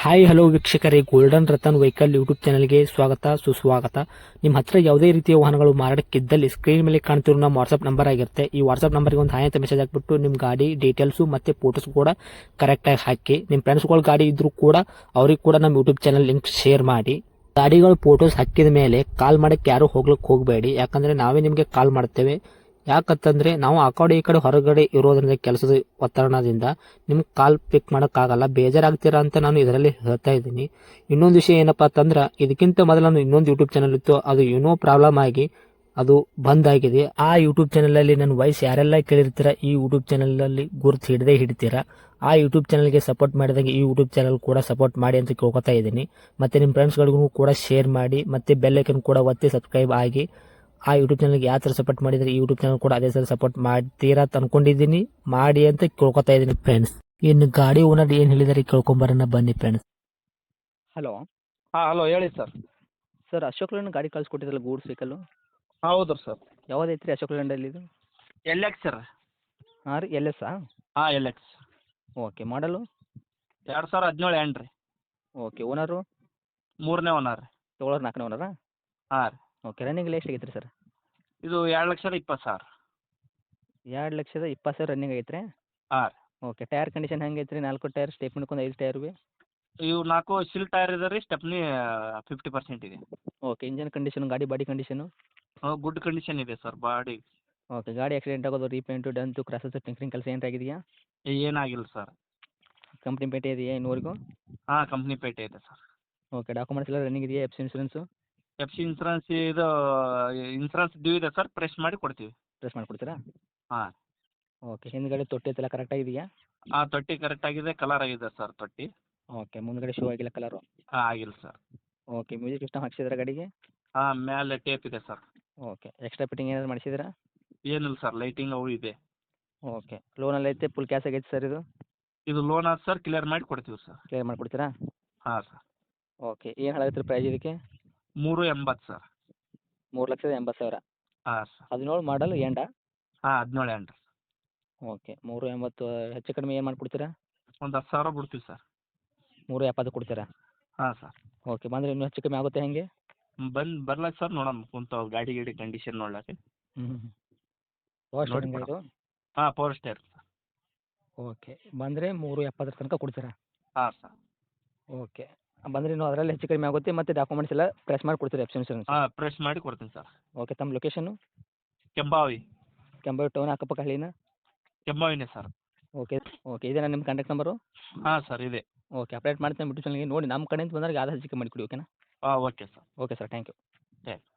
Hi hello ವೀಕ್ಷಕರೇ, golden Ratan vehicle YouTube ಚಾನಲ್ಗೆ ಸ್ವಾಗತ ಸುಸ್ವಾಗತ. ನಿಮ್ಮ ಹತ್ರ ಯಾವುದೇ ರೀತಿಯ ವಾಹನಗಳು ಮಾರಾಟಕ್ಕಿದ್ದಲ್ಲಿ ಸ್ಕ್ರೀನ್ ಮೇಲೆ ಕಾಣ್ತಿರೋ ನಮ್ಮ ವಾಟ್ಸ್ಆಪ್ ನಂಬರ್ ಆಗಿರುತ್ತೆ. ಈ ವಾಟ್ಸ್ಆಪ್ ನಂಬರ್ಗೆ ಒಂದು ಹಾಯ್ ಅಂತ ಮೆಸೇಜ್ ಹಾಕ್ಬಿಟ್ಟು ನಿಮ್ಮ ಗಾಡಿ ಡೀಟೇಲ್ಸು ಮತ್ತೆ ಫೋಟೋಸ್ ಕೂಡ ಕರೆಕ್ಟಾಗಿ ಹಾಕಿ. ನಿಮ್ಮ ಫ್ರೆಂಡ್ಸ್ಗಳ ಗಾಡಿ ಇದ್ರೂ ಕೂಡ ಅವ್ರಿಗೆ ಕೂಡ ನಮ್ಮ ಯೂಟ್ಯೂಬ್ ಚಾನಲ್ ಲಿಂಕ್ ಶೇರ್ ಮಾಡಿ. ಗಾಡಿಗಳು ಫೋಟೋಸ್ ಹಾಕಿದ ಮೇಲೆ ಕಾಲ್ ಮಾಡಕ್ಕೆ ಯಾರು ಹೋಗ್ಲಿಕ್ಕೆ ಹೋಗಬೇಡಿ, ಯಾಕಂದ್ರೆ ನಾವೇ ನಿಮಗೆ ಕಾಲ್ ಮಾಡ್ತೇವೆ. ಯಾಕಂತಂದ್ರೆ ನಾವು ಆ ಕಡೆ ಈ ಕಡೆ ಹೊರಗಡೆ ಇರೋದ್ರಿಂದ ಕೆಲಸದ ಒತ್ತಡದಿಂದ ನಿಮ್ಗೆ ಕಾಲ್ ಪಿಕ್ ಮಾಡೋಕ್ಕಾಗಲ್ಲ, ಬೇಜಾರಾಗ್ತೀರಾ ಅಂತ ನಾನು ಇದರಲ್ಲಿ ಹೇಳ್ತಾ ಇದ್ದೀನಿ. ಇನ್ನೊಂದು ವಿಷಯ ಏನಪ್ಪಾ ಅಂತಂದ್ರೆ, ಇದಕ್ಕಿಂತ ಮೊದಲು ನಾನು ಇನ್ನೊಂದು ಯೂಟ್ಯೂಬ್ ಚಾನಲ್ ಇತ್ತು, ಅದು ಏನೋ ಪ್ರಾಬ್ಲಮ್ ಆಗಿ ಅದು ಬಂದ್ ಆಗಿದೆ. ಆ ಯೂಟ್ಯೂಬ್ ಚಾನಲ್ ಅಲ್ಲಿ ನನ್ನ ವಾಯ್ಸ್ ಯಾರೆಲ್ಲ ಕೇಳಿರ್ತೀರಾ, ಈ ಯೂಟ್ಯೂಬ್ ಚಾನಲ್ ಅಲ್ಲಿ ಗುರುತು ಹಿಡದೇ ಹಿಡಿತೀರಾ. ಆ ಯೂಟ್ಯೂಬ್ ಚಾನಲ್ಗೆ ಸಪೋರ್ಟ್ ಮಾಡಿದಾಗ ಈ ಯೂಟ್ಯೂಬ್ ಚಾನಲ್ ಕೂಡ ಸಪೋರ್ಟ್ ಮಾಡಿ ಅಂತ ಕೇಳ್ಕೊತಾ ಇದ್ದೀನಿ. ಮತ್ತೆ ನಿಮ್ಮ ಫ್ರೆಂಡ್ಸ್ಗಳಿಗೂ ಕೂಡ ಶೇರ್ ಮಾಡಿ, ಮತ್ತೆ ಬೆಲ್ ಐಕನ್ ಕೂಡ ಒತ್ತಿ ಸಬ್ಸ್ಕ್ರೈಬ್ ಆಗಿ. ಆ ಯೂಟ್ಯೂಬ್ ಚಾನಲ್ಗೆ ಯಾವ ಥರ ಸಪೋರ್ಟ್ ಮಾಡಿದ್ರೆ ಈ ಯೂಟ್ಯೂಬ್ ಚಾನಲ್ ಕೂಡ ಅದೇ ಥರ ಸಪೋರ್ಟ್ ಮಾಡ್ತೀರಾ ಅಂತ ಅನ್ಕೊಂಡಿದ್ದೀನಿ. ಮಾಡಿ ಅಂತ ಕೇಳ್ಕೊತಾ ಇದ್ದೀನಿ ಫ್ರೆಂಡ್ಸ್. ಇನ್ನು ಗಾಡಿ ಓನರ್ ಏನು ಹೇಳಿದಾರೆ ಕೇಳ್ಕೊಂಬರೋಣ ಬನ್ನಿ ಫ್ರೆಂಡ್ಸ್. ಹಲೋ ಹಾಂ ಹಲೋ ಹೇಳಿ ಸರ್. ಸರ್, ಅಶೋಕ್ ಲೇಲ್ಯಾಂಡ್ ಗಾಡಿ ಕಳಿಸ್ಕೊಟ್ಟಿದ್ರಲ್ಲ ಗೂಡ್ಸ್ ವೆಹಿಕಲ್ಲು, ಹೌದು ಸರ್. ಯಾವುದೈತೆ ರೀ ಅಶೋಕ್ ಲೇಲ್ಯಾಂಡಲ್ಲಿ ಇದು? L X sir. ಹಾಂ ರೀ, ಎಲ್ ಎಸ್ಸಾ? ಹಾಂ ಎಲ್ ಎಕ್ಸ್ ಓಕೆ, ಮಾಡಲು 2017 ಏನು ರೀ. ಓಕೆ. ಓನರು? ಮೂರನೇ ಓನರ್ ರೀ. ತೊಗೊಳೋರು 4ನೇ ಓನರಾ? ಹಾಂ ರೀ. ಓಕೆ. ರನ್ನಿಂಗ್ ಎಷ್ಟು ಆಗೈತೆ ರೀ ಸರ್? ಇದು 2,20,000. 2,20,000 ರನ್ನಿಂಗ್ ಆಗೈತೆ ರೀ? ಹಾಂ ರೀ. ಓಕೆ. ಟೈರ್ ಕಂಡೀಷನ್ ಹೆಂಗೆ ಐತೆ ರೀ? 4 ಟೈರ್ ಸ್ಟೇಪ್ ಮಾಡ್ಕೊಂಡು 5 ಟೈರ್ ಇವೆ? ಇವು 4 ಸಿಲ್ ಟೈರ್ ಇದೆ ರೀ, ಸ್ಟೆಪ್ನಿ 50% ಇದೆ. ಓಕೆ. ಇಂಜನ್ ಕಂಡೀಷನು, ಗಾಡಿ ಬಾಡಿ ಕಂಡೀಷನು? ಗುಡ್ ಕಂಡೀಷನ್ ಇದೆ ಸರ್ ಬಾಡಿ. ಓಕೆ. ಗಾಡಿ ಆಕ್ಸಿಡೆಂಟ್ ಆಗೋದು, ರೀಪೇಂಟು, ಡಂತು, ಕ್ರಾಸಸ್, ಟಿಂಕರಿಂಗ್ ಕೆಲಸ ಏನಾಗಿದೆಯಾ? ಏನಾಗಿಲ್ಲ ಸರ್. ಕಂಪ್ನಿ ಪೇಟೆ ಇದೆಯಾ ಇನ್ನೂವರೆಗೂ? ಹಾಂ ಕಂಪ್ನಿ ಪೇಟೆ ಇದೆ ಸರ್. ಓಕೆ. ಡಾಕ್ಯುಮೆಂಟ್ಸ್ ಎಲ್ಲ ರನ್ನಿಂಗ್ ಇದೆಯಾ? F C insurance? F C insurance ಇದು ಇನ್ಸೂರೆನ್ಸ್ ಡ್ಯೂ ಇದೆ ಸರ್, ಪ್ರೆಸ್ ಮಾಡಿ ಕೊಡ್ತೀವಿ. ಪ್ರೆಸ್ ಮಾಡಿಕೊಡ್ತೀರಾ? ಹಾಂ. ಓಕೆ. ಹಿಂದ್ಗಡೆ ತೊಟ್ಟಿ ಎಲ್ಲ ಕರೆಕ್ಟಾಗಿದೆಯಾ? ಹಾಂ ತೊಟ್ಟಿ ಕರೆಕ್ಟ್ ಆಗಿದೆ, ಕಲರ್ ಆಗಿದೆ ಸರ್ ತೊಟ್ಟಿ. ಓಕೆ. ಮುಂದ್ಗಡೆ ಶೂ ಆಗಿಲ್ಲ ಕಲರು? ಹಾಂ ಆಗಿಲ್ಲ ಸರ್. ಓಕೆ. ಮ್ಯೂಸಿಕ್ ಸಿಸ್ಟಮ್ ಹಾಕ್ಸಿದ್ದೀರಾ ಗಾಡಿಗೆ? ಹಾಂ ಮೇಲೆ ಟೇಪ್ ಇದೆ ಸರ್. ಓಕೆ. ಎಕ್ಸ್ಟ್ರಾ ಫಿಟ್ಟಿಂಗ್ ಏನಾದ್ರು ಮಾಡಿಸಿದ್ದೀರಾ? ಏನಿಲ್ಲ ಸರ್, ಲೈಟಿಂಗ್ ಅವು ಇದೆ. ಓಕೆ. ಲೋನಲ್ಲಿ ಐತೆ, ಫುಲ್ ಕ್ಯಾಶ್ ಆಗೈತೆ ಸರ್ ಇದು? ಇದು ಲೋನ್ ಆದ ಸರ್, ಕ್ಲಿಯರ್ ಮಾಡಿ ಕೊಡ್ತೀವಿ ಸರ್. ಕ್ಲಿಯರ್ ಮಾಡಿಕೊಡ್ತೀರಾ? ಹಾಂ ಸರ್. ಓಕೆ. ಏನು ಹೇಳತ್ತೀರಿ ಪ್ರೈಸ್ ಇದಕ್ಕೆ? 3,80,000 ಸರ್. 3,80,000? ಹಾಂ ಸರ್. 17 ಮಾಡಲ್ ಎಂಡಾ? ಹಾಂ 17 ಏನು ರೀ. ಓಕೆ. 3,80 ಹೆಚ್ಚು ಕಡಿಮೆ ಏನು ಮಾಡಿಕೊಡ್ತೀರಾ? ಒಂದು 10,000 ಬಿಡ್ತೀವಿ ಸರ್. 3,70 ಕೊಡ್ತೀರಾ? ಹಾಂ ಸರ್. ಓಕೆ. ಬಂದರೆ ಇನ್ನೂ ಹೆಚ್ಚು ಕಮ್ಮಿ ಆಗುತ್ತೆ ಹೆಂಗೆ? ಬರ್ಲಾಕ ಸರ್, ನೋಡೋಣ ಕುಂತಾವ ಗಾಡಿ ಕಂಡೀಷನ್ ನೋಡ್ಲಾಕೆ. ಹ್ಞೂ. ಪವರ್ ನೋಡಿ ಸ್ಟೇರಿಂಗ್ ಇದು? ಹಾಂ ಪವರ್ ಸ್ಟೇರ್ ಸರ್. ಓಕೆ. ಬಂದರೆ 3,70 ತನಕ ಕೊಡ್ತೀರಾ? ಹಾಂ ಸರ್. ಓಕೆ. ಬಂದರೆ ಇನ್ನೂ ಅದರಲ್ಲಿ ಹೆಚ್ಚು ಕಡಿಮೆ ಆಗುತ್ತೆ, ಮತ್ತು ಡಾಕ್ಯುಮೆಂಟ್ಸ್ ಎಲ್ಲ ಪ್ರೆಸ್ ಮಾಡಿ ಕೊಡ್ತೀರಾ ಎಫ್ ಸಿ ಇನ್ಸೂರೆನ್ಸ್? ಹಾಂ ಪ್ರೆಸ್ ಮಾಡಿ ಕೊಡ್ತೀನಿ ಸರ್. ಓಕೆ. ತಮ್ಮ ಲೊಕೇಶನ್ನು? ಕೆಂಬಾವಿ. ಕೆಂಬಾವಿ ಟೌನ್ ಅಕ್ಕಪಕ್ಕ ಹಳ್ಳಿನಾ? ಕೆಂಬಾವಿನೇ ಸರ್. ಓಕೆ. ಓಕೆ. ಇದೇನಾ ನಿಮ್ಮ ಕಾಂಟ್ಯಾಕ್ಟ್ ನಂಬರು? ಹಾಂ ಸರ್ ಇದೆ. ಓಕೆ. ಅಪ್ಡೇಟ್ ಮಾಡ್ತೀನಿ ಬಿಟ್ಟು ಚಾನಲ್ಗೆ ನೋಡಿ, ನಮ್ಮ ಕಡೆಯಿಂದ ಬಂದಾಗ ಆದಷ್ಟು ಹೆಚ್ಚು ಕಮ್ಮಿ ಮಾಡಿಕೊಡಿ. ಓಕೆನಾ? ಹಾಂ okay sir. Okay sir, thank you. Thank you.